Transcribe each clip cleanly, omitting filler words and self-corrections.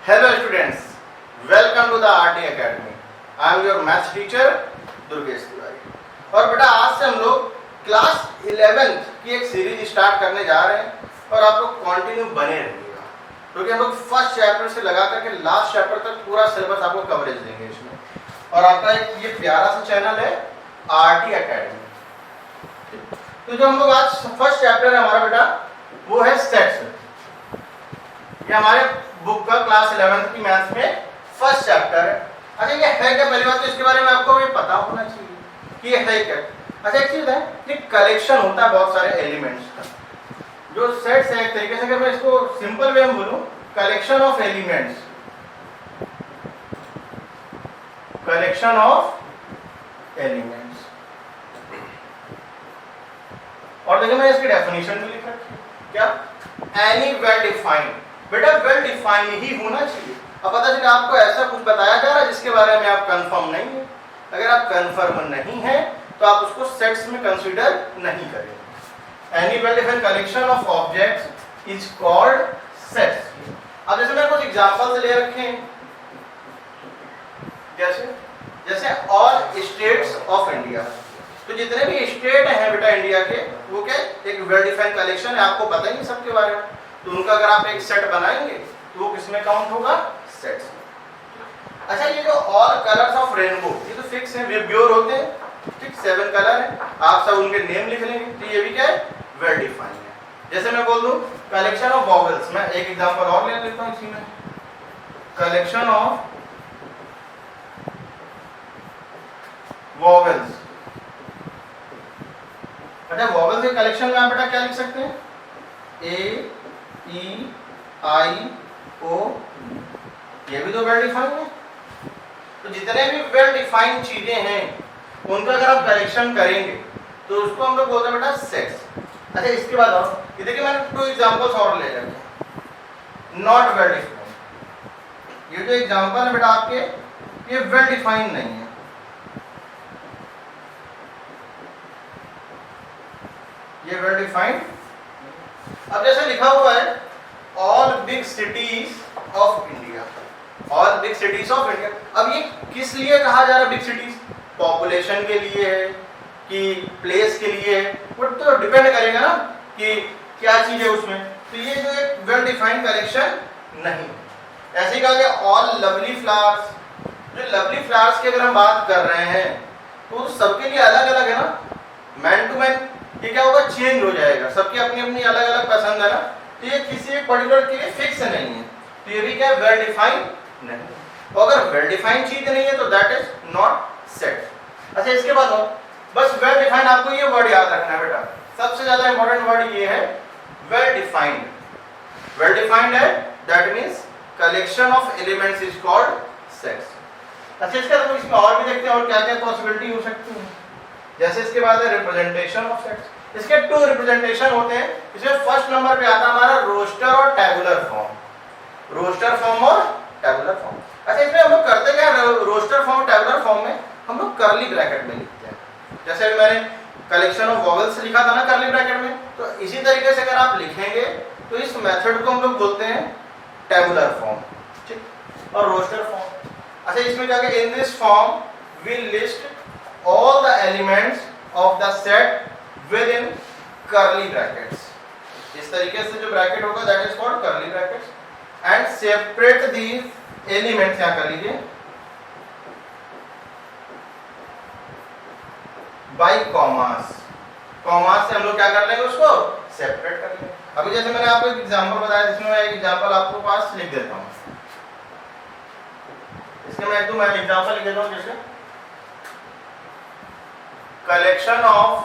Hello students, welcome to the RT Academy. I am your maths teacher Durgesh Tiwari. और बेटा आज से हम लोग क्लास 11th की एक सीरीज स्टार्ट करने जा रहे हैं और आप लोग कंटिन्यू बने रहिएगा क्योंकि हम लोग फर्स्ट चैप्टर से लगा करके लास्ट चैप्टर तक पूरा सिलेबस आपको कवरेज देंगे इसमें। और आपका एक ये प्यारा सा चैनल है RT Academy। तो जो हम लोग आज फर्स्ट चैप्टर है हमारा बेटा वो है सेट्स। ये हमारे बुक का क्लास 11th की मैथ्स में फर्स्ट चैप्टर है। अच्छा ये है क्या, पहली बात तो इसके बारे में आपको भी पता होना चाहिए कि ये है क्या। अच्छा एक चीज है कि कलेक्शन होता है बहुत सारे एलिमेंट्स का। जो सेट्स है एक तरीके से अगर मैं इसको सिंपल वे में बोलूं, collection of elements, collection of elements. और देखिए मैं इसकी डेफिनेशन भी लिख रखी है क्या, एनी वेल डिफाइंड। बेटा वेल डिफाइन ही होना चाहिए। अब पता चला आपको ऐसा कुछ बताया जा रहा है जिसके बारे में आप कंफर्म नहीं है। अगर आप कंफर्म नहीं है तो आप उसको सेट्स में कंसीडर नहीं करेंगे। Any well defined collection of objects is called sets. अब जैसे मैं कुछ एग्जांपल्स ले रखे हैं, जैसे ऑल स्टेट्स ऑफ इंडिया। तो जितने भी स्टेट हैं बेटा इंडिया के वो क्या एक वेल डिफाइंड कलेक्शन है, आपको पता ही नहीं सबके बारे में। तो उनका अगर आप एक सेट बनाएंगे तो वो किसमें काउंट होगा, सेट्स में। अच्छा ये जो ऑल कलर्स ऑफ रेनबो ये तो फिक्स है, प्योर होते हैं, ठीक 7 कलर है, आप सब उनके नेम लिख लेंगे तो ये भी क्या है वेल डिफाइंड है। जैसे मैं बोल दूं कलेक्शन ऑफ वॉवेल्स, मैं एक एग्जांपल और ले लेता हूं इसी में, कलेक्शन ऑफ वॉवेल्स। अच्छा वॉवेल्स के कलेक्शन में आप बेटा क्या लिख सकते हैं, ए ई आई ओ, ये भी तो वेल डिफाइंड है। तो जितने भी वेल डिफाइंड चीजें हैं उनका अगर आप कलेक्शन करेंगे तो उसको हम लोग बोलते हैं बेटा सेट्स। अच्छा इसके बाद और ये देखिए मैंने 2 एग्जांपल्स और ले रखे, नॉट वेल डिफाइंड। ये जो एग्जांपल है बेटा आपके ये वेल डिफाइंड नहीं है। ये वेल डिफाइंड। अब जैसे लिखा हुआ है all big cities of India, all big cities of India. अब ये किस लिए कहा जा रहा है बिग सिटीज, पॉपुलेशन के लिए है कि प्लेस के लिए है, वो तो डिपेंड करेगा ना कि क्या चीज है उसमें। तो ये जो एक वेल डिफाइंड कलेक्शन नहीं। ऐसे ही कहा गया ऑल लवली फ्लावर्स। जो लवली फ्लावर्स की अगर हम बात कर रहे हैं तो सबके लिए अलग अलग है ना, मैन टू मैन ये क्या होगा चेंज हो जाएगा, सबकी अपनी अपनी अलग अलग पसंद है ना। तो ये किसी एक पर्टिकुलर के लिए फिक्स नहीं है, तो ये भी क्या वेल डिफाइंड नहीं। और अगर वेल डिफाइंड चीज नहीं है तो दैट इज नॉट सेट। अच्छा इसके बाद बस वेल डिफाइंड आपको ये वर्ड याद रखना है बेटा, सबसे ज्यादा इंपॉर्टेंट वर्ड ये है वेल डिफाइंड। वेल डिफाइंड है that means collection of elements is called sets. अच्छा इसके बाद इसमें और भी देखते हैं और क्या क्या पॉसिबिलिटी हो सकती है। जैसे इसके बाद है रिप्रेजेंटेशन ऑफ सेट्स। इसके 2 रिप्रेजेंटेशन होते हैं। इसमें फर्स्ट नंबर पे आता है हमारा रोस्टर और टेबुलर फॉर्म, रोस्टर फॉर्म और टेबुलर फॉर्म। अच्छा इसमें हम लोग करते क्या, रोस्टर फॉर्म टेबुलर फॉर्म में हम लोग कर्ली ब्रैकेट में लिखते हैं। जैसे मैंने कलेक्शन ऑफ वॉवेल्स लिखा था ना कर्ली ब्रैकेट में, तो इसी तरीके से अगर आप लिखेंगे तो इस मेथड को हम लोग बोलते हैं टेबुलर फॉर्म, ठीक, और रोस्टर फॉर्म। अच्छा इसमें क्या है, in this form we list all the elements of the set within curly brackets। इस तरीके से जो ब्रैकेट होगा that is called curly brackets and separate these elements, क्या कर लीजिए by commas। commas से हम लोग क्या कर लेंगे उसको सेपरेट कर लेंगे। अभी जैसे मैंने आपको एक एग्जांपल बताया जिसमें मैं एक एग्जांपल आपको पास लिख देता हूँ। इसके मैं एग्जांपल लिख देता हूँ, जैसे collection of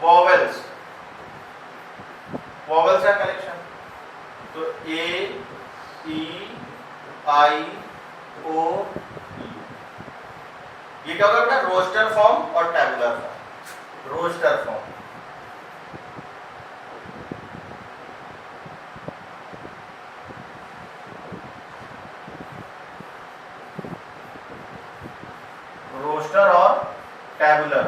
vowels, vowels का कलेक्शन, तो A E I O U, ये क्या होगा बेटा रोस्टर फॉर्म और tabular form. Roster form roster और टेबुलर।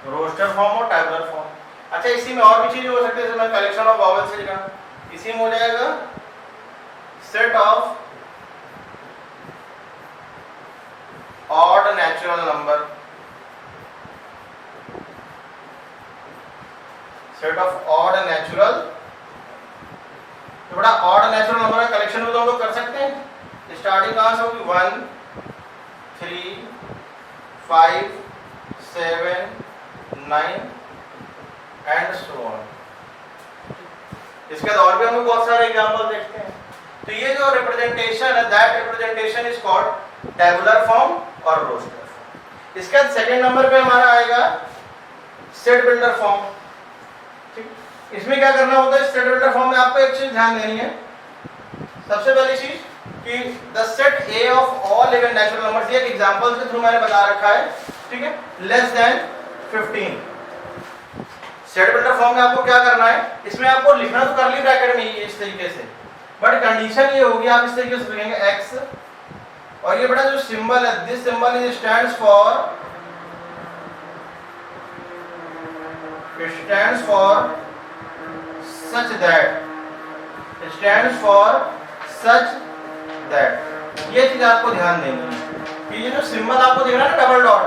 रोस्टर फॉर्म और टैबुलर फॉर्म। अच्छा इसी में और भी चीज हो सकती है, जैसे मैं कलेक्शन ऑफ वॉवेल से लिखा, इसी में हो जाएगा set of odd natural number, set of odd natural. तो बड़ा ऑड नेचुरल नंबर का कलेक्शन भी तो हम लोग कर सकते हैं। स्टार्टिंग कहां से होगी, 1 3 5 7 9 एंड सो ऑन। इसके बाद और भी हम लोग बहुत सारे एग्जांपल देखते हैं। तो ये जो रिप्रेजेंटेशन है, that representation is called tabular form और रोस्टर फॉर्म। इसके बाद सेकंड नंबर पे हमारा आएगा सेट बिल्डर फॉर्म। ठीक, इसमें क्या करना होता है, सेट बिल्डर फॉर्म में आपको एक चीज ध्यान देनी है। सबसे पहली चीज कि the set A of all even natural numbers, ये एग्जांपल के थ्रू मैंने बता रखा है, ठीक है, less than 15। Set builder form में आपको क्या करना है, इसमें आपको लिखना तो कर्ली ब्रैकेट में ही इस तरीके से, बट कंडीशन ये होगी आप इस तरीके से लिखेंगे x, और ये बड़ा जो सिंबल है, this symbol is stands for such that. ये चीज आपको ध्यान देनी है कि ये जो सिंबल आपको दिख रहा है ना double dot,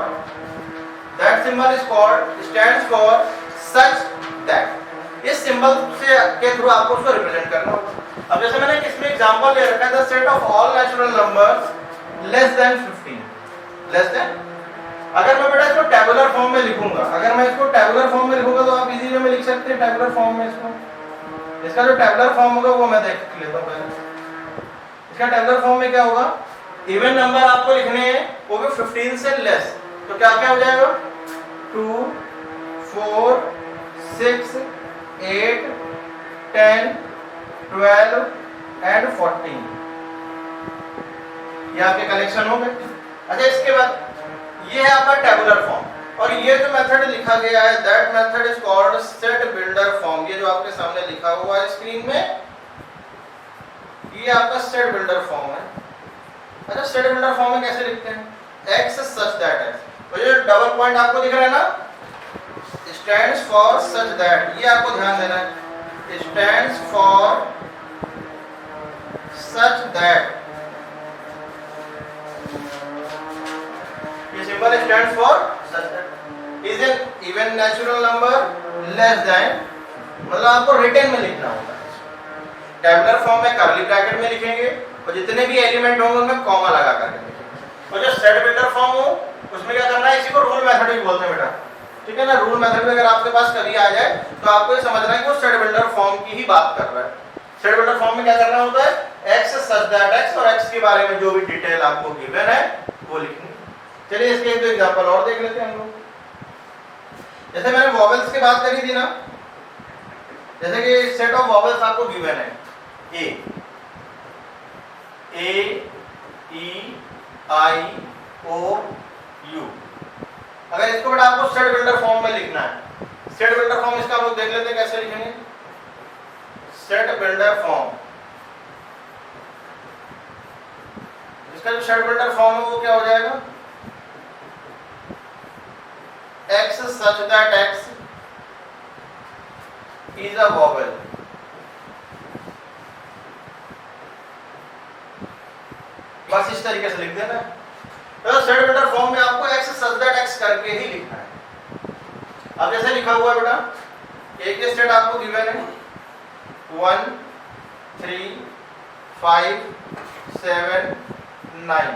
that symbol is called stands for such that. इस सिंबल से के थ्रू आपको उसको रिप्रेजेंट करना होगा। अब जैसे मैंने इसमें एग्जांपल ले रखा है, the set of all natural numbers less than 15, less than. अगर मैं बेटा इसको टैबुलर फॉर्म में लिखूंगा, अगर मैं इसको टैबुलर फॉर्म में लिखूंगा तो आप इजी वे में लिख सकते हैं टैबुलर फॉर्म में इसको। इसका जो टैबुलर फॉर्म होगा वो मैं देख लेता हूं पहले। इसका टैबुलर फॉर्म में क्या होगा, इवन नंबर आपको लिखने हैं वो भी 15 से लेस, तो क्या क्या हो जाएगा, 2 4 6 8 10 12 एंड 14। ये आपके कलेक्शन हो गए। अच्छा इसके बाद ये है आपका टैबुलर फॉर्म, और ये जो मेथड लिखा गया है that method is called set builder form. ये जो आपके सामने लिखा हुआ है स्क्रीन में, ये आपका सेट बिल्डर फॉर्म है। अच्छा सेट बिल्डर फॉर्म में कैसे लिखते हैं, x सच दैट है, तो ये डबल पॉइंट आपको दिख रहा है ना, स्टैंड्स फॉर सच दैट, ये आपको ध्यान देना है, स्टैंड्स फॉर सच दैट। ये symbol stands for such that is an even natural number less than, मतलब आपको रिटन में लिखना होगा। टैबुलर फॉर्म में कर्ली ब्रैकेट में लिखेंगे और जितने भी एलिमेंट होंगे उनमें कॉमा लगा करके लिखेंगे। और जो सेट बिल्डर फॉर्म हो उसमें क्या करना है, इसी को रूल मेथड भी बोलते हैं बेटा, ठीक है ना। रूल मेथड में अगर आपके पास कभी आ जाए तो आपको ये समझना है कि वो सेट बिल्डर फॉर्म की ही बात कर रहा है। सेट बिल्डर फॉर्म में क्या करना होता है, x सच दैट x, और x के बारे में जो भी डिटेल आपको गिवन है वो लिखनी। चलिए इसके एक दो एग्जांपल और देख लेते हैं हम लोग। जैसे मैंने वॉवेल्स की बात करी थी ना, जैसे कि सेट ऑफ वॉवेल्स आपको गिवन है, ए ई आई ओ यू। अगर इसको बेटा आपको सेट बिल्डर फॉर्म में लिखना है, सेट बिल्डर फॉर्म इसका हम लोग देख लेते हैं कैसे लिखेंगे। सेट बिल्डर फॉर्म, इसका जो सेट बिल्डर फॉर्म है वो क्या हो जाएगा, x such that x is a vowel। बस इस तरीके से लिख देना है। तो सेट बिल्डर फॉर्म में आपको x such that x करके ही लिखना है। अब जैसे लिखा हुआ है बेटा, एक के स्टेट आपको गिवन है 1 3 5 7 9।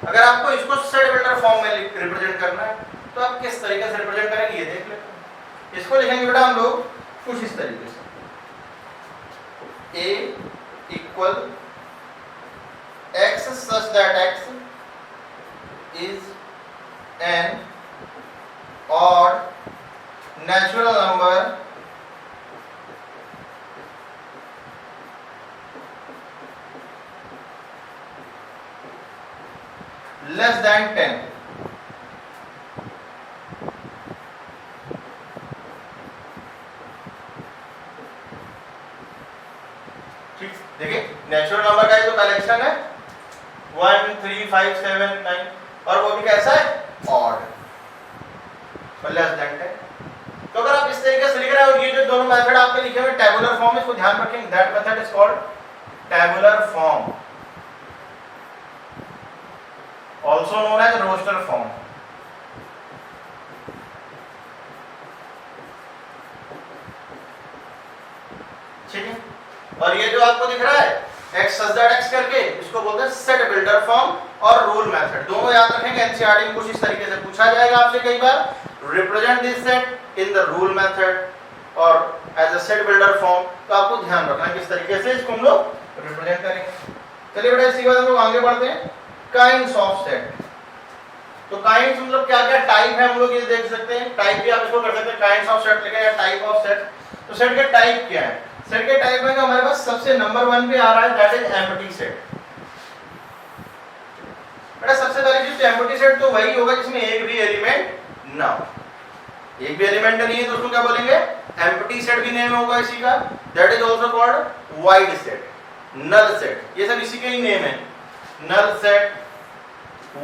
अगर आपको इसको सेट बिल्डर फॉर्म में रिप्रेजेंट करना है तो आप किस तरीके से रिप्रेजेंट करेंगे ये देख लेते हैं। इसको लिखेंगे बेटा हम लोग कुछ इस तरीके से, a equal x such that x is an odd natural number less than 10। ठीक, देखिए नेचुरल नंबर का ये जो कलेक्शन है 1 3 5 7 9, और वो भी कैसा है, ऑड। और लेस देन 10। तो अगर आप इस तरीके से लिख रहे हो, ये जो दोनों मेथड आपके लिखे हुए टेबुलर फॉर्म, इसको ध्यान रखेंगे, that method is called tabular form, also known as roster form. ठीक है, और ये जो आपको दिख रहा है x such that x करके, इसको बोलते हैं सेट बिल्डर फॉर्म और रूल मेथड। दोनों याद रखेंगे, एनसीईआरटी में कुछ इस तरीके से पूछा जाएगा आपसे कई बार, represent this set in the rule method और as a set builder form. तो आपको ध्यान रखना है किस तरीके से इसको हम लोग रिप्रेजेंट करेंगे। चलिए बेटा, इसके बाद हम लोग आगे बढ़ते हैं, काइंड्स ऑफ सेट। तो काइंड्स मतलब क्या क्या टाइप है हम लोग ये देख सकते हैं, टाइप भी आप इसको कर सकते हैं, काइंड्स ऑफ सेट लिखा या टाइप ऑफ सेट। तो सेट के टाइप क्या है? सेट के टाइप में हमारे पास सबसे नंबर 1 पे आ रहा है, दैट इज एम्प्टी सेट। बेटा सबसे पहली चीज, एम्प्टी सेट तो वही होगा जिसमें एक भी एलिमेंट ना हो। एक भी एलिमेंट नहीं है तो उसको क्या बोलेंगे? एम्प्टी सेट भी नेम होगा इसी का, that is also called void set, null set, ये सब इसी के ही नेम है, नल सेट,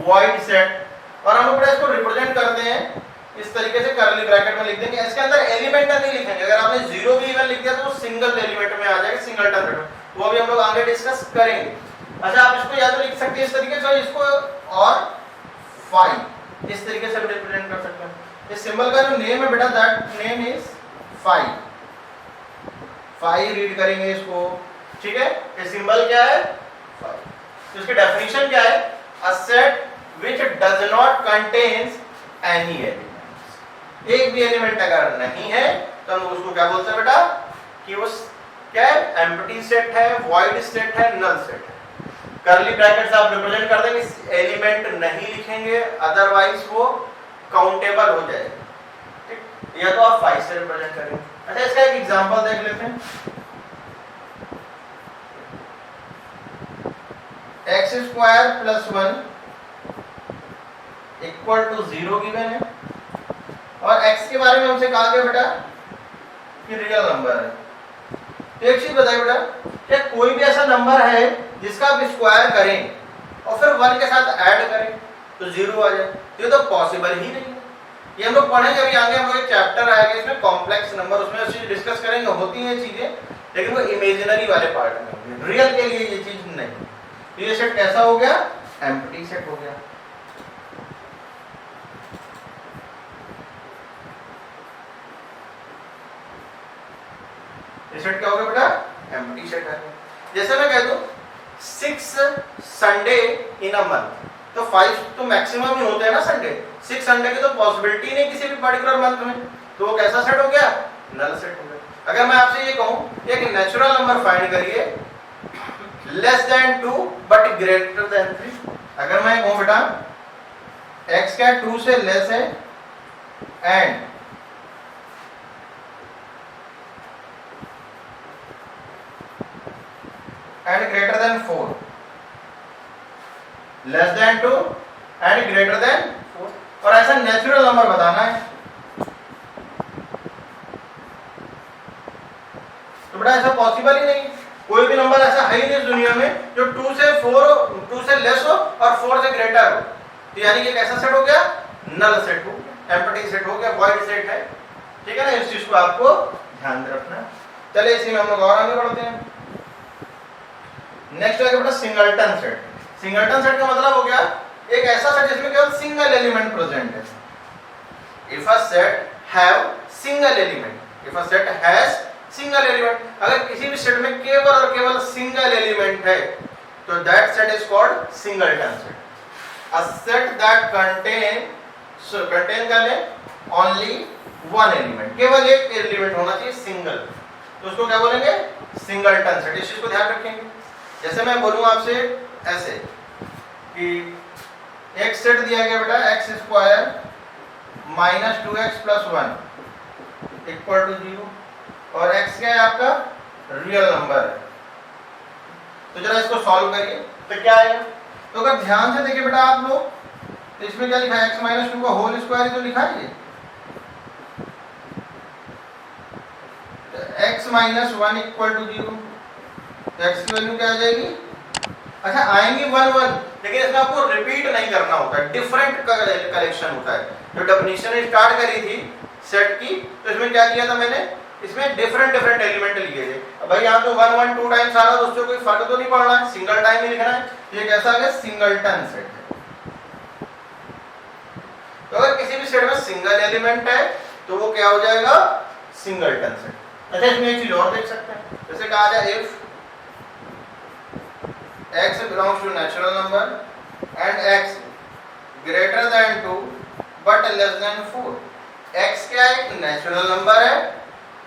वाइड सेट। और हम लोग इसको रिप्रेजेंट करते हैं इस तरीके से, करली ब्रैकेट में लिख देंगे, इसके अंदर एलिमेंट नहीं लिखेंगे। अगर आपने जीरो भी इवन लिख दिया तो वो सिंगल एलिमेंट में आ जाएगा, सिंगलटन में, वो भी हम लोग आगे डिस्कस करेंगे। अच्छा, आप इसको या तो लिख सकते हैं इस तरीके से, इसको और फाइव इस तरीके से रिप्रेजेंट कर सकते हैं। इस सिंबल का जो नेम है बेटा, that name is five, five read करेंगे इसको। ठीक है, ये सिंबल क्या है? फाइव। तो इसकी डेफिनेशन क्या है? A set which does not contains any element। एक भी एलिमेंट अगर नहीं है तो हम उसको क्या बोलते हैं बेटा? कि वो क्या है? एम्प्टी सेट है, वॉइड सेट है, नल सेट है। करली ब्रैकेट से आप रिप्रेजेंट कर देंगे, एलिमेंट नहीं लिखेंगे, अदरवाइज वो काउंटेबल हो जाएगा। ठीक, या तो आप 5 से रिप्रेजेंट करेंगे। अच्छा, इसका एक एग्जांपल देख लेते हैं। x² + 1 इक्वल टू 0 गिवन है, और x के बारे में हमसे कहा गया बेटा कि रियल नंबर है। तो एक चीज बताइए बेटा, क्या कोई भी ऐसा नंबर है जिसका आप स्क्वायर करें और फिर 1 के साथ ऐड करें तो 0 आ जाए? तो ये तो पॉसिबल ही नहीं है। ये हम लोग पढ़ेंगे अभी आगे, हम लोग एक चैप्टर आएगा इसमें कॉम्प्लेक्स नंबर, उसमें उसी डिस्कस करेंगे, होती हैं चीजें, लेकिन वो इमेजिनरी वाले पार्ट में होंगे, रियल के लिए ये चीज नहीं। तो ये सेट कैसा हो गया? एम्प्टी सेट हो गया। सेट क्या हो गया बेटा? एम्प्टी सेट है। जैसे मैं कह दूं 6 संडे इन अ मंथ, तो 5 तो मैक्सिमम ही होते हैं ना संडे, 6 संडे की तो पॉसिबिलिटी नहीं किसी भी पर्टिकुलर मंथ में, तो वो कैसा सेट हो गया? नल सेट हो गया। अगर मैं आपसे ये कहूं एक नेचुरल नंबर फाइंड करिए less than 2 but greater than 3, अगर मैं कहूं बेटा x क्या 2 से लेस है and greater than 4, less than 2 and greater than 4, और ऐसा नेचुरल नंबर बताना है। तो बेटा ऐसा पॉसिबल ही नहीं, कोई भी नंबर ऐसा है ही नहीं इस दुनिया में जो 2 से 4 2 से लेस हो और 4 से ग्रेटर हो। तो यानी कि कैसा सेट हो गया? नल सेट हो गया, एम्प्टी सेट हो गया, वॉइड सेट है। ठीक है ना, इस चीज को आपको ध्यान रखना है। चलिए इसी में हम लोग और आगे बढ़ते हैं। नेक्स्ट है बेटा सिंगलटन सेट। सिंगलटन सेट का मतलब हो गया एक ऐसा सेट जिसमें केवल सिंगल एलिमेंट प्रेजेंट है। If a set have single element, if a set has single element, अगर किसी भी सेट में केवल और केवल सिंगल एलिमेंट है तो that set is called singleton set. A set that contain कर ले ओनली वन एलिमेंट, केवल एक एलिमेंट होना चाहिए सिंगल, तो उसको क्या बोलेंगे? Singleton set. इस चीज को ध्यान रखेंगे। जैसे मैं बोलूँ आपसे ऐसे कि एक सेट दिया गया बेटा x² - 2x + 1 इक्वल टू 0, और x क्या है आपका? रियल नंबर है। तो जरा इसको सॉल्व करिए तो क्या आएगा? तो अगर ध्यान से देखिए बेटा आप लोग, तो इसमें क्या लिखा है? x - 2 का होल स्क्वायर ही तो लिखा है ये। तो x - 1 = 0, x की वैल्यू क्या आ जाएगी? अच्छा आएंगी 1 1, लेकिन इसमें आपको रिपीट नहीं करना होता है, डिफरेंट कलेक्शन होता है। जो डेफिनेशन स्टार्ट करी थी सेट की, तो इसमें क्या किया था मैंने, इसमें डिफरेंट डिफरेंट एलिमेंट लिए थे। अब भाई यहाँ तो 1 1 2 टाइम्स आ रहा है, उससे कोई फर्क तो नहीं पड़ रहा है, सिंगल टाइम ही लिखना है। ये कैसा आ गया, सिंगलटन सेट है। तो अगर किसी भी सेट में सिंगल एलिमेंट है तो वो क्या हो जाएगा, सिंगलटन सेट। अच्छा इसमें एक चीज और देख सकते हैं, जैसे कहा जाए if x belongs to natural number and x greater than 2 but less than 4। x क्या है, एक नेचुरल नंबर है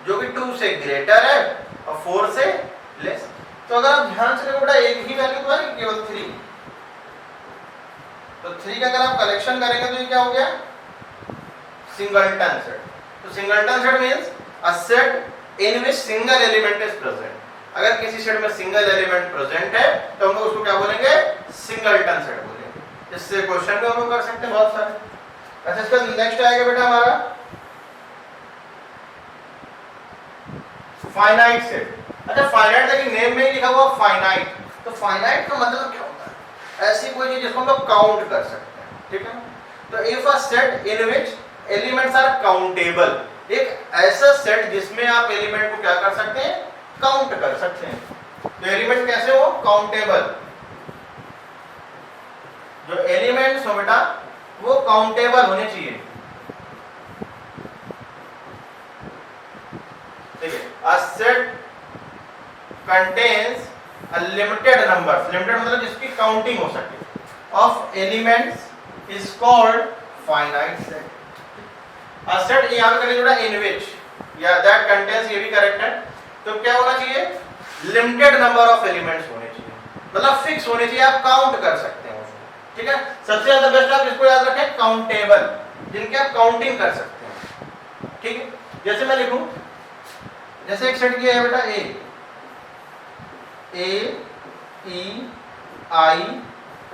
जो कि 2 से ग्रेटर है और 4 से लेस। तो अगर आप ध्यान से देखो बेटा, एक ही वैल्यू तो है केवल 3, तो 3 का अगर आप कलेक्शन करेंगे तो ये क्या हो गया, सिंगलटन सेट। तो singleton set means a set in which single element is present. अगर किसी सेट में सिंगल एलिमेंट प्रेजेंट है तो हम लोग उसको क्या बोलेंगे, सिंगलटन सेट बोलेंगे। इससे क्वेश्चन भी हम लोग कर सकते हैं बहुत सारे। अच्छा इसका नेक्स्ट आएगा बेटा हमारा फाइनाइट सेट। अच्छा फाइनाइट, लेकिन नेम में ही लिखा हुआ फाइनाइट, तो फाइनाइट का मतलब क्या होता है, ऐसी कोई चीज जिसको हम लोग काउंट कर सकते हैं, ठीक है। तो if a set in which elements are countable, एक ऐसा सेट जिसमें आप एलिमेंट को क्या कर सकते हैं, काउंट कर सकते हैं। तो एलिमेंट कैसे हो, काउंटेबल। जो एलिमेंट्स हो बेटा वो काउंटेबल होने चाहिए, ठीक है। A set contains a limited number, limited मतलब जिसकी काउंटिंग हो सके, of elements is called finite set. A set यहां पे बेटा इन विच या दैट कंटेन्स, ये भी करेक्ट है। तो क्या होना चाहिए, लिमिटेड नंबर ऑफ एलिमेंट्स होने चाहिए, मतलब फिक्स होने चाहिए, आप काउंट कर सकते हैं उसको, ठीक है। सबसे ज्यादा बेस्ट आप इसको याद रखें, काउंटेबल, जिनके आप काउंटिंग कर सकते हैं, ठीक है। जैसे मैं लिखूं, जैसे एक सेट किया है बेटा ए ई आई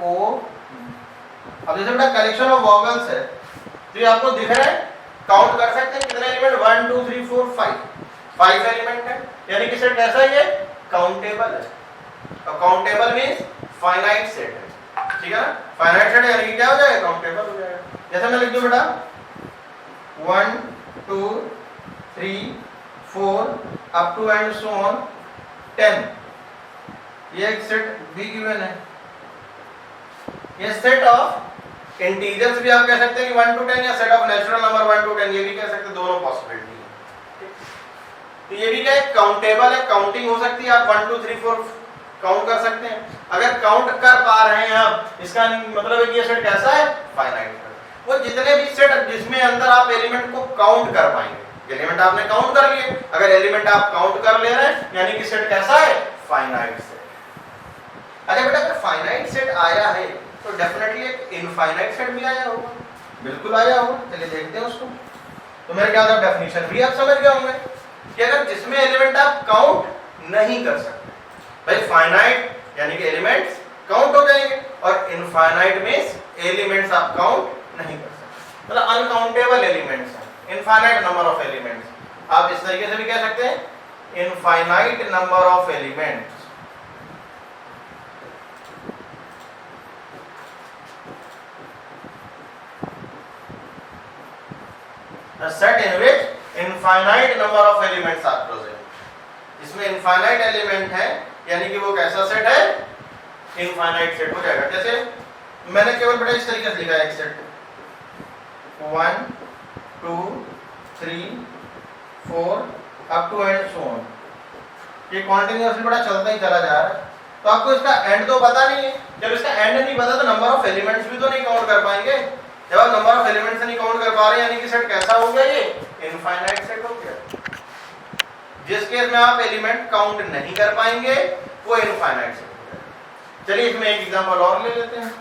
ओ। अब जैसे बेटा कलेक्शन ऑफ वॉवल्स है, तो ये आपको दिख रहा है, काउंट कर सकते हैं कितने एलिमेंट, 1 2 3 4 5 एलिमेंट है, यानी कि सेट कैसा है, ये काउंटेबल है। और काउंटेबल मींस फाइनाइट सेट है, ठीक है ना। फाइनाइट सेट यानी कि क्या हो जाएगा, काउंटेबल हो जाएगा। जैसे मैं लिख दूं बेटा 1 2 3 4 up to and so on 10, ये एक सेट भी गिवन है। ये सेट ऑफ इंटीजर्स भी आप कह सकते हैं कि 1 to 10, या set of natural number 1 to 10, ये भी कह सकते हैं, दोनों पॉसिबिलिटी है। तो ये भी क्या है, काउंटेबल है, काउंटिंग हो सकती है, आप 1 2 3 4 काउंट कर सकते हैं। अगर काउंट कर पा रहे हैं आप, इसका मतलब है कि ये सेट कैसा है, फाइनाइट है। वो जितने भी सेट जिसमें अंदर आप एलिमेंट को काउंट कर पाएंगे, एलिमेंट आपने काउंट कर लिए, अगर एलिमेंट आप काउंट कर ले रहे हैं यानी कि सेट कैसा है, फाइनाइट सेट। अच्छा बेटा अगर फाइनाइट सेट आया है तो डेफिनेटली एक इनफाइनाइट सेट भी आया होगा, बिल्कुल आया होगा। चलिए देखते हैं उसको। तो मेरे ख्याल से डेफिनेशन भी आप समझ गए होंगे कि अगर जिसमें एलिमेंट आप काउंट नहीं कर सकते, भाई फाइनाइट यानी कि एलिमेंट्स काउंट हो जाएंगे, और इनफाइनाइट मींस एलिमेंट्स आप काउंट नहीं कर सकते, मतलब अनकाउंटेबल एलिमेंट्स हैं, इनफाइनाइट नंबर ऑफ एलिमेंट्स। आप इस तरीके से भी कह सकते हैं, infinite number of elements. A set in which infinite number of elements are present। इसमें इनफाइनाइट एलिमेंट है यानी कि वो कैसा सेट है, इनफाइनाइट सेट हो जाएगा। जैसे मैंने केवल बेटा इस तरीके से लिखा है, एक set 1 2 3 4 up to and so on, ये कॉन्टिन्यूअसली बड़ा चलता ही चला जा रहा है। तो आपको इसका एंड तो पता नहीं है, जब इसका एंड नहीं पता तो नंबर ऑफ एलिमेंट्स भी तो नहीं काउंट कर पाएंगे। जब आप नंबर ऑफ एलिमेंट्स नहीं काउंट कर पा रहे यानी कि सेट कैसा हो गया, ये इनफाइनाइट सेट हो गया। जिस केस में आप एलिमेंट काउंट नहीं कर पाएंगे वो इनफाइनाइट सेट हो गया। चलिए इसमें एक एग्जांपल और ले लेते हैं।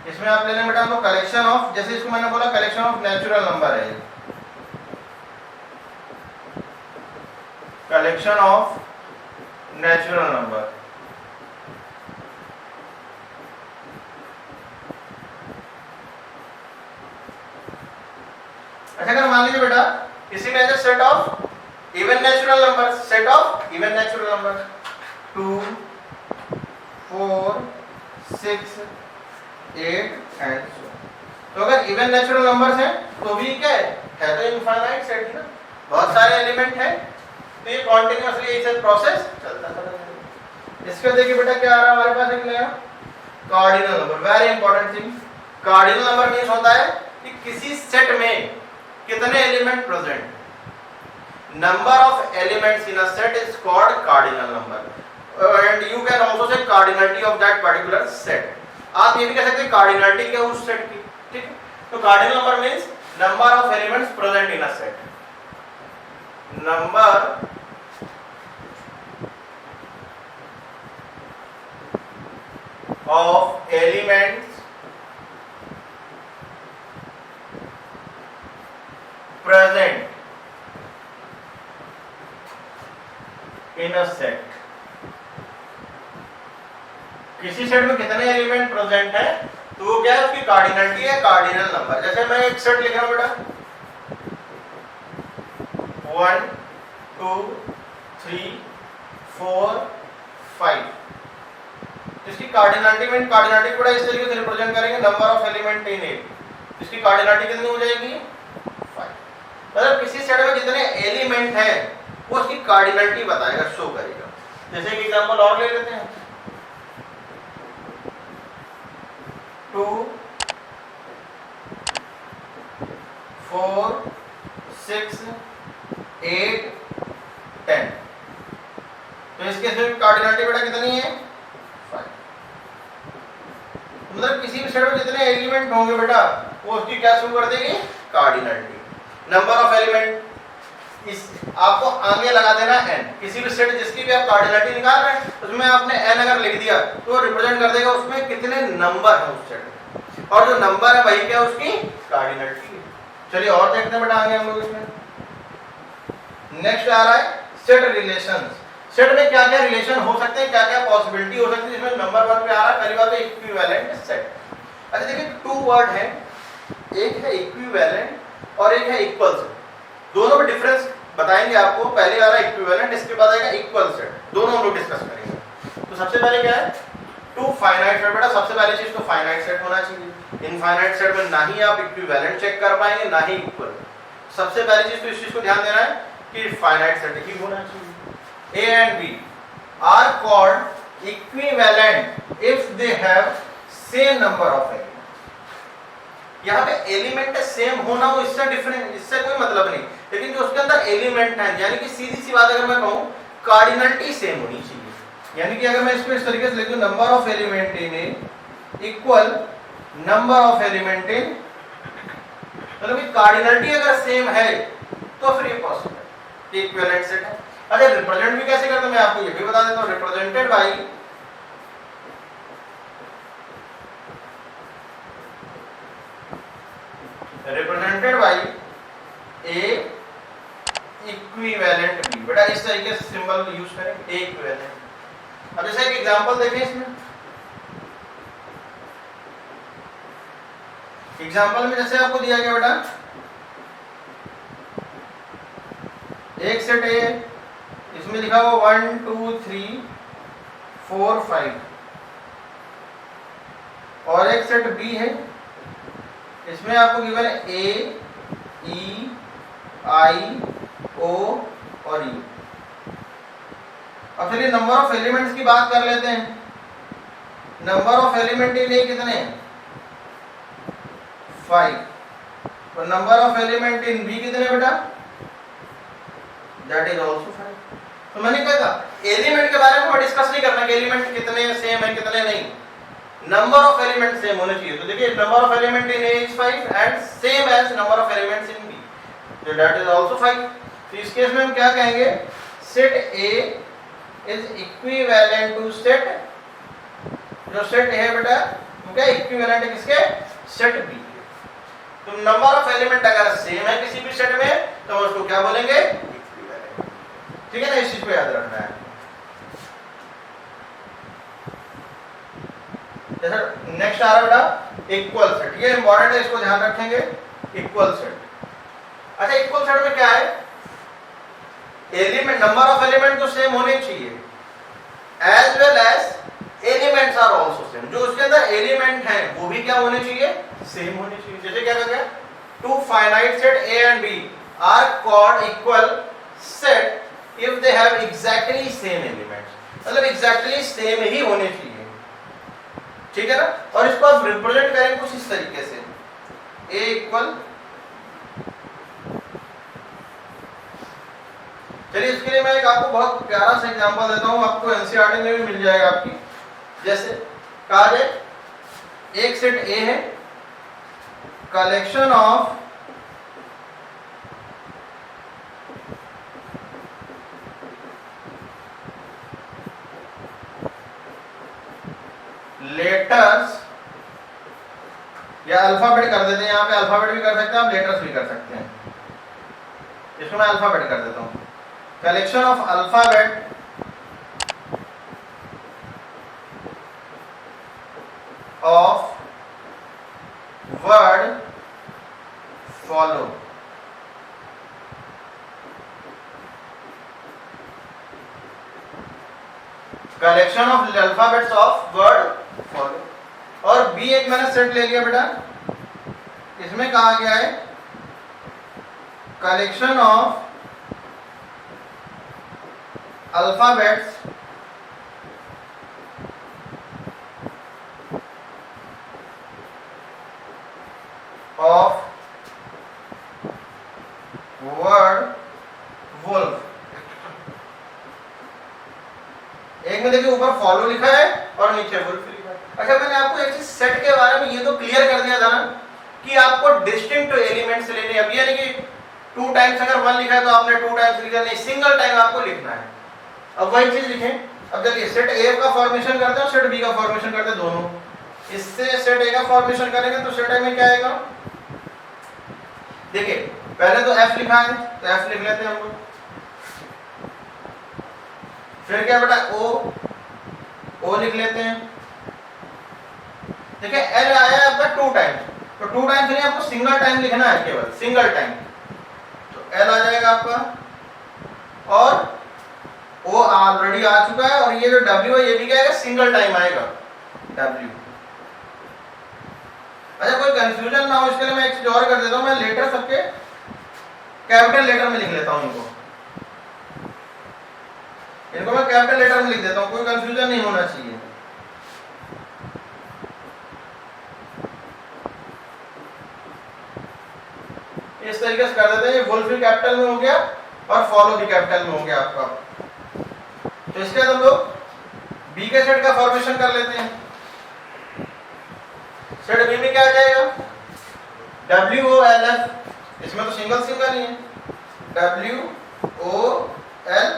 इसमें आप ले लें बेटा हम लोग कलेक्शन ऑफ, जैसे इसको मैंने बोला कलेक्शन ऑफ नेचुरल नंबर है, कलेक्शन ऑफ नेचुरल नंबर। अच्छा अगर मान लीजिए बेटा इसी में है set of even natural number, set of even natural number 2 4 6 8 and so. तो अगर इवन नेचुरल नंबर्स हैं तो भी क्या है तो इनफाइनाइट सेट ना, बहुत सारे एलिमेंट हैं, तो ये कॉन्टिन्यूअसली ऐसे प्रोसेस चलता रहेगा। इसके देखिए बेटा क्या आ रहा है हमारे पास एक नया cardinal number, very important thing. Cardinal number means होता है कि किसी सेट में कितने element present, number of elements in a set is called cardinal number and you can also say cardinality of that particular set. आप ये भी कह सकते हैं कार्डिनलिटी क्या उस सेट की, ठीक है। तो cardinal number means number of elements present in a set, number of elements present in a set। किसी सेट में कितने एलिमेंट प्रेजेंट है तो वो क्या है उसकी कार्डिनलिटी है, कार्डिनल नंबर। जैसे मैं एक सेट लिख रहा हूं बेटा 1 2 3 4 5, इसकी कार्डिनलिटी में कार्डिनलिटी को इस तरीके से रिप्रेजेंट करेंगे नंबर ऑफ एलिमेंट इन ए, इसकी कार्डिनलिटी कितनी हो जाएगी 5। मतलब किसी सेट में जितने एलिमेंट हैं वो उसकी कार्डिनलिटी बताएगा, शो करेगा। जैसे एक एग्जांपल और ले लेते हैं 2 4 6 8 10, तो इसके कार्डिनलिटी बेटा कितनी है 5। मतलब किसी भी सेट में जितने एलिमेंट होंगे बेटा वो उसकी क्या शो कर देगी कार्डिनलिटी। नंबर ऑफ एलिमेंट इस आपको आगे लगा देना n, किसी भी सेट जिसकी भी आप कार्डिनलिटी निकाल रहे हैं उसमें आपने n अगर लिख दिया तो रिप्रेजेंट कर देगा उसमें कितने नंबर है उस सेट में, और जो नंबर है वही क्या उसकी कार्डिनलिटी है। चलिए और देखते हैं बेटा आगे हम लोग इसमें। नेक्स्ट आ रहा है सेट रिलेशंस। सेट में क्या क्या रिलेशन हो सकते हैं, क्या क्या पॉसिबिलिटी हो सकती है, जिसमें नंबर 1 पे आ रहा है पहली बात तो इक्विवेलेंट सेट। अच्छा देखिए 2 वर्ड है, एक है इक्विवेलेंट और एक है इक्वल सेट। दोनों में डिफरेंस बताएंगे आपको, पहले आ रहा है इक्विवेलेंट, इसके बाद आएगा इक्वल सेट, दोनों हम लोग डिस्कस करेंगे। तो सबसे पहले क्या है 2 फाइनाइट सेट। बेटा सबसे पहले चीज तो फाइनाइट सेट होना चाहिए। इनफाइनाइट सेट में ना ही आप इक्विवेलेंट चेक कर पाएंगे ना ही इक्वल। सबसे पहली चीज तो इस चीज को ध्यान देना है कि फाइनाइट सेट ही होना चाहिए। A and B are called equivalent if they have same number of elements। यहाँ पे एलिमेंट सेम होना वो इससे डिफरेंट, इससे कोई मतलब नहीं, लेकिन जो उसके अंदर एलिमेंट है यानी कि सीधी सी बात अगर मैं कहूँ कार्डिनलिटी सेम होनी चाहिए। यानी कि अगर मैं इसको इस तरीके से लिख दूं number of element in A equal number of element इन, मतलब कि कार्डिनलिटी अगर सेम है तो फिर ये पॉसिबल है, इक्विवेलेंट सेट है। अच्छा रिप्रेजेंट भी कैसे करते हैं मैं आपको ये भी बता देता हूं। Represented by A equivalent B. बेटा इस तरीके से सिंबल यूज करें ए इक्विवेलेंट। अब जैसे एक एग्जांपल देखें इसमें, एग्जांपल में जैसे आपको दिया गया बेटा एक सेट ए, इसमें लिखा हुआ 1 2 3 4 5, और एक सेट बी है, इसमें आपको गिवन है ए ई आई ओ और यू। अब चलिए नंबर ऑफ एलिमेंट्स की बात कर लेते हैं। Number of element in A कितने हैं 5, और number of element in B कितने बेटा दैट इज आल्सो 5। तो मैंने क्या कहा एलिमेंट के बारे में मैं डिस्कस नहीं करना कि एलिमेंट कितने सेम है कितने नहीं, नंबर ऑफ एलिमेंट सेम होने चाहिए। तो देखिए number of element in A is 5 and same as number of elements in B, तो दैट इज आल्सो 5। तो इस केस में हम क्या कहेंगे set A is equivalent to set, जो सेट है बेटा वो क्या इक्विवेलेंट है किसके सेट बी। तो नंबर ऑफ एलिमेंट अगर सेम है किसी भी सेट में तो उसको क्या बोलेंगे इक्विवेलेंट, ठीक है ना, इस चीज को याद रखना है। जैसे नेक्स्ट आ रहा बेटा इक्वल सेट, ये इंपॉर्टेंट है, इसको ध्यान रखेंगे इक्वल सेट। अच्छा इक्वल सेट में क्या है एलिमेंट नंबर ऑफ एलिमेंट तो सेम होने चाहिए as well as elements are also same, जो उसके अंदर एलिमेंट है वो भी क्या होने चाहिए, सेम होने चाहिए। जैसे क्या कहा गया, two finite set A and B are called equal set if they have exactly same elements, मतलब एग्जैक्टली सेम ही होने चाहिए, ठीक है ना। और इसको आप रिप्रेजेंट करें कुछ इस तरीके से, ए इक्वल, चलिए इसके लिए मैं एक आपको बहुत प्यारा सा एग्जांपल देता हूं, आपको एनसीईआरटी में भी मिल जाएगा आपकी। जैसे कहा जाए एक सेट ए है, कलेक्शन ऑफ लेटर्स, या अल्फाबेट कर देते हैं, यहां पे अल्फाबेट भी कर सकते हैं आप, लेटर्स भी कर सकते हैं, इसमें मैं अल्फाबेट कर देता हूं, collection of alphabet of word follow, collection of alphabets of word follow. और बी एक मैंने सेट ले लिया बेटा, इसमें कहा गया है collection of alphabets of word wolf. एक में देखिए ऊपर फॉलो लिखा है और नीचे वुल्फ लिखा है। अच्छा, मैंने आपको एक चीज सेट के बारे में ये तो क्लियर कर दिया था ना कि आपको डिस्टिंक्ट एलिमेंट्स लेने, अब यानी कि 2 टाइम्स अगर 1 लिखा है तो आपने 2 टाइम्स लिखा नहीं, सिंगल टाइम आपको लिखना है। अब वही चीज लिखें, अब देखिए सेट ए का फॉर्मेशन करते हैं और सेट बी का फॉर्मेशन करते हैं दोनों। इससे सेट ए का फॉर्मेशन करेंगे तो सेट ए में क्या आएगा, देखिए पहले तो एफ लिखा है तो एफ लिख लेते हैं हम लोग, फिर क्या बेटा ओ लिख लेते हैं, देखिए एल आया है आपका 2 टाइम्स, तो 2 टाइम्स नहीं आपको सिंगल टाइम लिखना है, केवल सिंगल टाइम, तो एल आ जाएगा आपका, और ओ ऑलरेडी आ चुका है, और ये जो डब्ल्यू है ये भी क्या आएगा, सिंगल टाइम आएगा डब्ल्यू। अच्छा, कोई कंफ्यूजन ना हो इसके लिए मैं एक चीज और कर देता हूं, मैं लेटर सबके कैपिटल लेटर में लिख लेता हूं, इनको मैं कैपिटल लेटर में लिख देता हूं, कोई कंफ्यूजन नहीं होना चाहिए। इस तरीके से कर देते हैं, ये वुल्फ भी कैपिटल में हो गया और फॉलो भी कैपिटल में हो गया आपका। तो इसके बाद हम लोग बी के सेट का फॉर्मेशन कर लेते हैं। सेट बी में क्या आ जाएगा, डब्ल्यू ओ एल एफ, इसमें तो सिंगल ही है, डब्ल्यू ओ एल।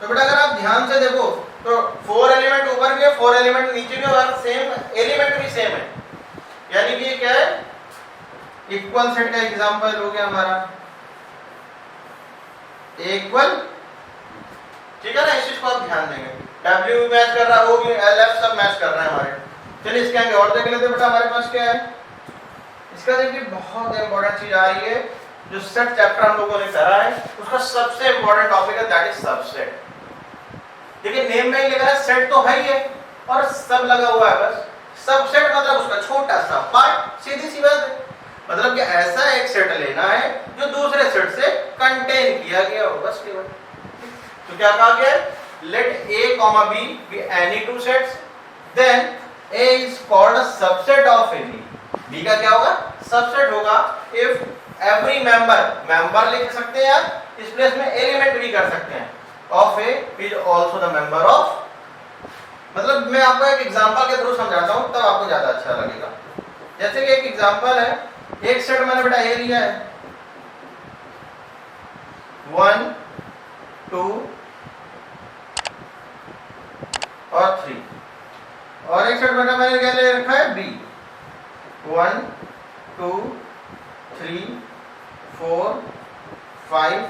तो बेटा अगर आप ध्यान से देखो तो 4 एलिमेंट ऊपर के 4 एलिमेंट नीचे के, और सेम एलिमेंट भी सेम है, यानी कि ये क्या है, इक्वल सेट का एग्जांपल हो गया हमारा, इक्वल, ठीक है ना। इस चीज को आप ध्यान देंगे, डब्ल्यू भी मैच कर रहा है, ओ भी, एल एफ सब मैच कर रहे हैं हमारे। चलिए इसके आगे और देख लेते हैं बेटा हमारे पास क्या है। इसका देखिए बहुत इंपॉर्टेंट चीज आ रही है, जो सेट चैप्टर हम लोगों ने करा है उसका सबसे इंपॉर्टेंट टॉपिक है, दैट इज सबसेट। देखिए नेम में ही लिखा है सेट तो है ही है, और सब लगा हुआ है बस, सबसेट मतलब उसका छोटा सा पार्ट, सीधी सी बात है। मतलब कि ऐसा एक सेट लेना है जो दूसरे सेट से कंटेन किया गया हो, बस केवल। तो क्या कहा गया, let A comma B be any 2 sets, then A is called a subset of A B. B का क्या होगा, सबसेट होगा इफ एवरी मेंबर लिख सकते हैं आप, इस प्लेस में एलिमेंट भी कर सकते हैं, of A is also the member of. मतलब मैं आपको एक एग्जांपल के थ्रू समझाता हूं तब आपको ज्यादा अच्छा लगेगा। जैसे कि एक एग्जांपल है, एक सेट मैंने बेटा ए लिया है, 1 2 और 3, और एक सेट बेटा मैंने क्या ले रखा है, बी, 1 2 3 4 5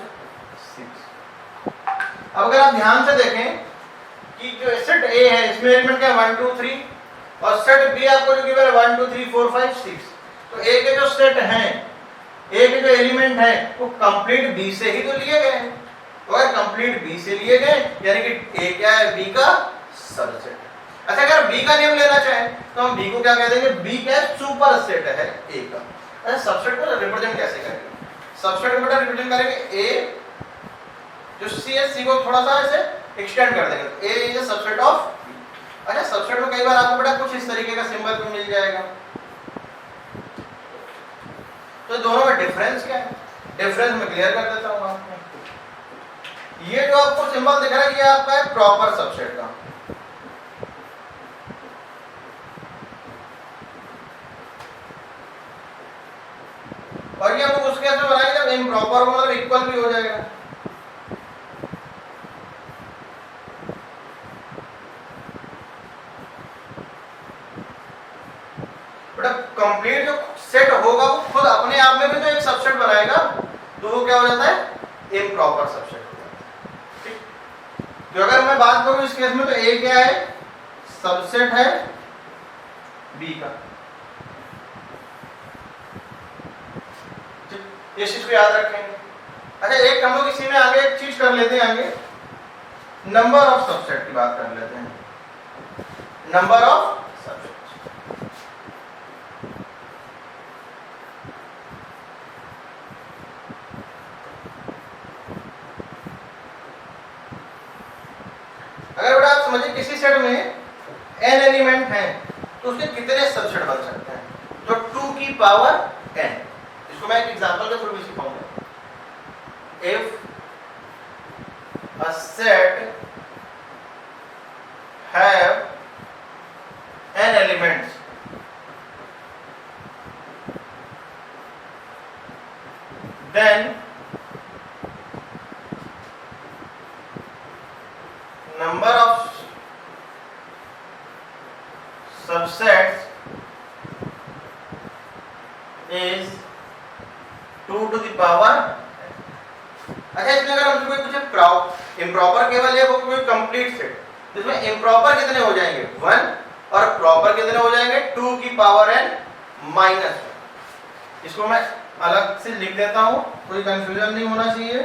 6। अब अगर आप ध्यान से देखें कि जो सेट ए है इसमें एलिमेंट क्या है, 1 2 3, और सेट बी आपको जो गिवन है 1 2 3 4 5 6। तो ए के जो सेट हैं, ए के जो एलिमेंट हैं वो कंप्लीट बी से ही तो लिए गए हैं, तो अगर कंप्लीट बी से लिए गए यानी कि ए क्या है, बी का सबसेट। अच्छा अगर बी का नेम लेना चाहें तो हम बी को क्या कह देंगे, बी क्या सुपर सेट है ए का। अच्छा सबसेट को रिप्रेजेंट कैसे करेंगे, सबसेट को बेटा रिप्रेजेंट करेंगे ए जो सी है, सी को थोड़ा सा ऐसे एक्सटेंड कर देंगे, A is a subset of B. अच्छा सबसेट में कई बार आपको बेटा कुछ इस तरीके का सिंबल भी मिल जाएगा। तो दोनों में डिफरेंस क्या है, डिफरेंस में क्लियर कर देता हूं आपको। ये जो आपको सिंबल दिख रहा है ये आपका है प्रॉपर सबसेट का, और ये हम उसके कैसे बनाएंगे जब इम्प्रॉपर हो मतलब इक्वल भी हो जाएगा। बेटा कंप्लीट जो सेट होगा वो खुद अपने आप में भी तो एक सबसेट बनाएगा, तो वो क्या हो जाता है इम्प्रॉपर सबसेट हो जाता है। ठीक, तो अगर मैं बात करूं इस केस में तो ए क्या है, सबसेट है बी का। इस चीज को याद रखेंगे। अच्छा एक हम लोग इसी में आगे एक चीज कर लेते हैं, आगे नंबर ऑफ सबसेट की बात कर लेते हैं, नंबर ऑफ सबसेट। अगर बेटा आप समझिए किसी सेट में n एलिमेंट हैं तो उसके कितने सबसेट बन सकते हैं, तो 2 की पावर n। इसको मैं एक एग्जांपल के थ्रू भी सिखाऊंगा। If a set have n elements, then number of subsets is 2 to the power। अच्छा इसमें अगर हमसे कोई पूछे इम्प्रॉपर केवल है वो कोई कंप्लीट सेट, तो इसमें इम्प्रॉपर कितने हो जाएंगे 1 और प्रॉपर कितने हो जाएंगे 2 की पावर n माइनस 1। इसको मैं अलग से लिख देता हूं, कोई कंफ्यूजन नहीं होना चाहिए।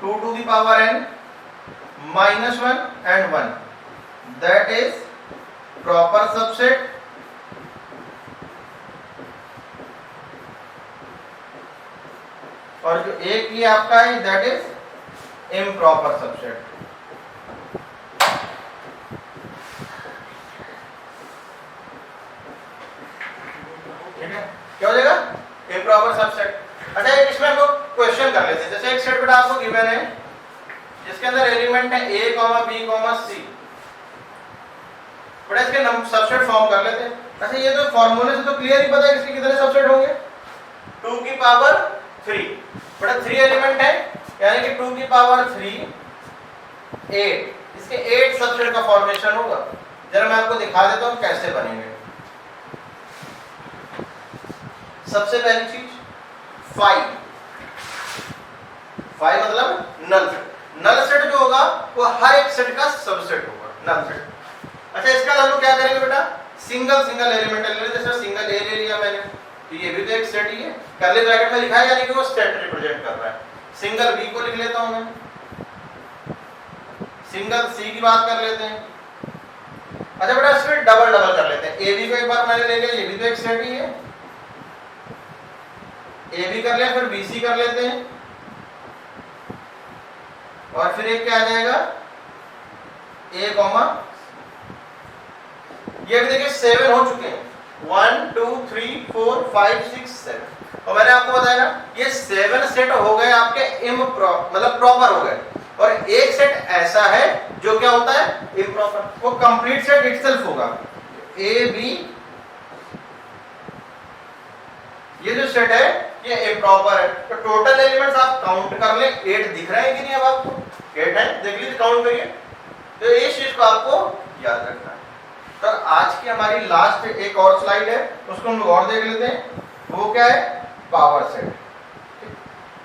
2 to the power n minus 1 and 1, that is proper subset, और जो एक ही आपका है that is improper subset। ठीक है, क्या हो जाएगा improper subset। अच्छा इसमें हम लोग क्वेश्चन कर लेते हैं, जैसे एक सेट बेटा आपको गिवन है जिसके अंदर एलिमेंट है a, b, c, बड़ा इसके सबसेट फॉर्म कर लेते हैं। अच्छा ये तो फॉर्मूले से तो क्लियर ही पता है इसके कितने सबसेट होंगे, 2 की पावर 3, बड़ा 3 एलिमेंट है यानी कि 2 की पावर 3 8, इसके 8 सबसेट का फॉर्मेशन होगा। जरा मैं आपको दिखा देता हूं कैसे बनेंगे। सबसे पहली चीज 5 मतलब नल सेट। नल सेट जो होगा वो हर एक सेट का सबसेट होगा, नल सेट। अच्छा इसका हम लोग क्या करेंगे बेटा, सिंगल एलिमेंट ले लेते, जैसे सिंगल ए ले लिया मैंने, तो ये भी तो एक सेट ही है, कर्ली ब्रैकेट में लिखा है यानी कि वो सेट रिप्रेजेंट कर रहा है। सिंगल बी को लिख लेता हूं मैं, सिंगल सी की बात कर लेते हैं। अच्छा बेटा इसमें डबल कर लेते हैं, ए बी को एक बार मैंने ले लिया, ये भी तो एक सेट ही है, ए बी कर लिया, फिर बी सी कर लेते हैं, और फिर एक क्या आ जाएगा ए कॉमा, ये भी देखिए 7 हो चुके हैं, 1 2 3 4 5 6 7, और मैंने आपको बताया ना ये 7 सेट हो गए आपके मतलब प्रॉपर हो गए, और एक सेट ऐसा है जो क्या होता है इम्प्रॉपर, वो कंप्लीट सेट इटसेल्फ होगा। ए बी ये जो सेट है ये इम्प्रॉपर है, तो टोटल एलिमेंट्स आप काउंट कर लें, 8 दिख रहे हैं कि नहीं अब आपको, 8 है, देख लीजिए काउंट करिए। तो इस चीज को आपको याद रखना है। तो आज की हमारी लास्ट एक और स्लाइड है, उसको हम लोग और देख लेते हैं, वो क्या है पावर सेट।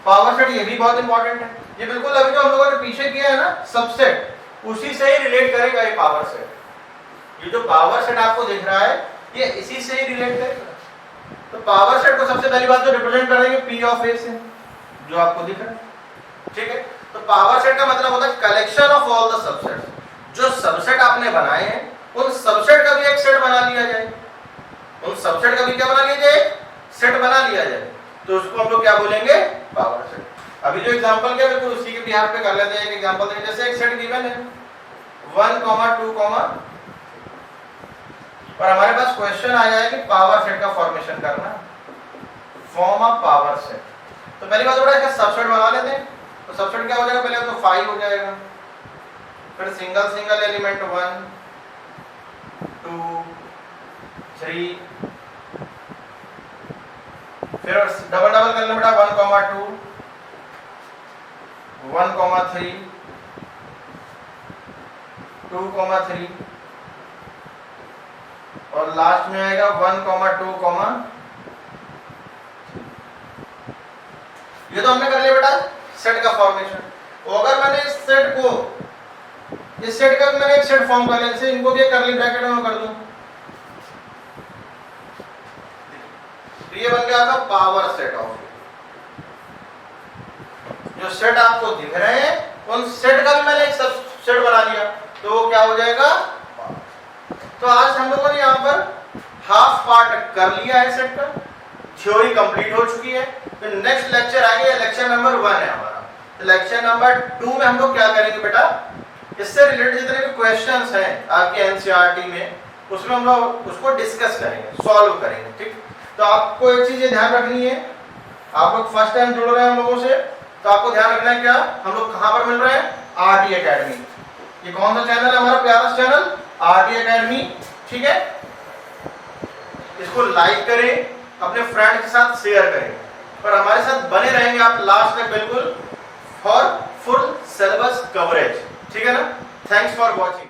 पावर सेट ये भी बहुत इंपॉर्टेंट है, ये बिल्कुल अभी जो हम लोगों ने पीछे किया है ना सबसेट, उसी से ही रिलेट करेगा ये पावर सेट। ये जो पावर सेट आपको दिख रहा है ये इसी से ही रिलेट करेगा। तो पावर सेट को सबसे पहली बात तो रिप्रेजेंट करेंगे P ऑफ A से, जो आपको दिख रहा है, ठीक है। तो पावर सेट का मतलब होता है collection of all the subsets. जो सबसेट आपने बनाए हैं उन सबसेट का भी एक सेट बना लिया जाए, उन सबसेट का भी क्या बना लिया जाए, सेट बना लिया जाए, तो उसको हम लोग क्या बोलेंगे, पावर सेट। अभी जो एग्जांपल क्या बिल्कुल उसी के बिहार पे कर लेते हैं। एक एग्जांपल दें, जैसे एक सेट गिवन है 1, 2, और हमारे पास क्वेश्चन आया है कि पावर सेट का फॉर्मेशन करना, फॉर्म ऑफ पावर सेट। तो पहली बात थोड़ा इसका सबसेट बना लेते हैं। तो सबसेट क्या हो जाएगा, पहले तो 5 हो जाएगा, फिर सिंगल सिंगल एलिमेंट 1, 2, 3, फिर डबल डबल कर लें बेटा 1, 2, 1, 3, 2, 3, और लास्ट में आएगा 1, 2, ये तो हमने कर लिया बेटा सेट का फॉर्मेशन। तो अगर मैंने इस सेट को, इस सेट का मैंने एक सेट फॉर्म कर लिया, जैसे इनको भी कर्ली ब्रैकेट में कर दूं, तो ये बन गया आपका पावर सेट ऑफ। जो सेट आपको दिख रहे हैं उन सेट का भी मैंने एक सब सेट बना लिया, तो वो क्या हो जाएगा। तो आज हम लोगों ने यहाँ पर हाफ पार्ट कर लिया है सेट का, थ्योरी कंप्लीट हो चुकी है। तो नेक्स्ट लेक्चर आगे लेक्चर नंबर 1 है हमारा। तो लेक्चर नंबर 2 में हम लोग क्या करेंगे बेटा, इससे रिलेटेड जितने भी क्वेश्चंस हैं आपके एनसीईआरटी में, उसमें हम लोग उसको डिस्कस करेंगे, सॉल्व करेंगे। ठीक, तो आपको एक चीज ये ध्यान रखनी है, आप लोग फर्स्ट टाइम जुड़ रहे हैं हम लोगों से, तो आपको ध्यान रखना है क्या, हम लोग कहाँ पर मिल रहे हैं, आरटी एकेडमी। ये कौन सा चैनल है हमारा प्यारा चैनल, आरटी एकेडमी। ठीक है, इसको लाइक करें, अपने फ्रेंड के साथ शेयर करें, और हमारे साथ बने रहेंगे आप लास्ट तक बिल्कुल फॉर फुल सिलेबस कवरेज। ठीक है ना, थैंक्स फॉर वॉचिंग।